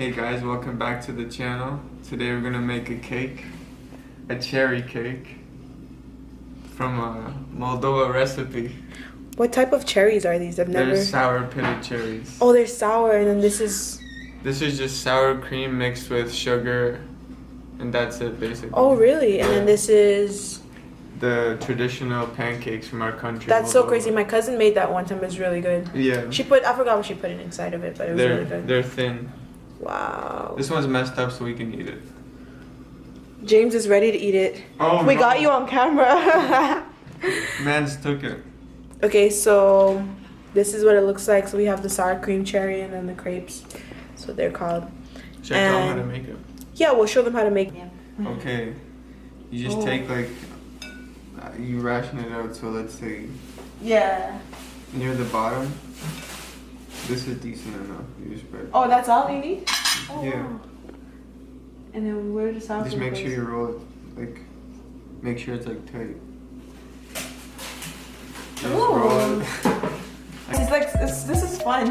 Hey guys, welcome back to the channel. Today we're gonna make a cake, a cherry cake from a Moldova recipe. What type of cherries are these? They're sour pitted cherries. Oh, they're sour, and then this is... This is just sour cream mixed with sugar, and that's it basically. Oh, really? And then this is... The traditional pancakes from our country. That's so Moldova. crazy. My cousin made that one time. It was really good. Yeah. I forgot what she put in inside of it, but it was really good. They're thin. Wow. This one's messed up so we can eat it. James is ready to eat it. Oh, we no. got you on camera. Mans took it. Okay, so this is what it looks like. So we have the sour cream cherry and then the crepes. That's what they're called. Should I tell them how to make it? Yeah, we'll show them how to make it. Okay. You just take like, you ration it out, so let's say Yeah. near the bottom. This is decent enough. You just spread. Oh, that's all you need? Oh, Yeah. wow. And then where does sour Just cream make goes? sure you roll it, like, make sure it's like tight. Just Ooh. roll it. It's like, this is fun.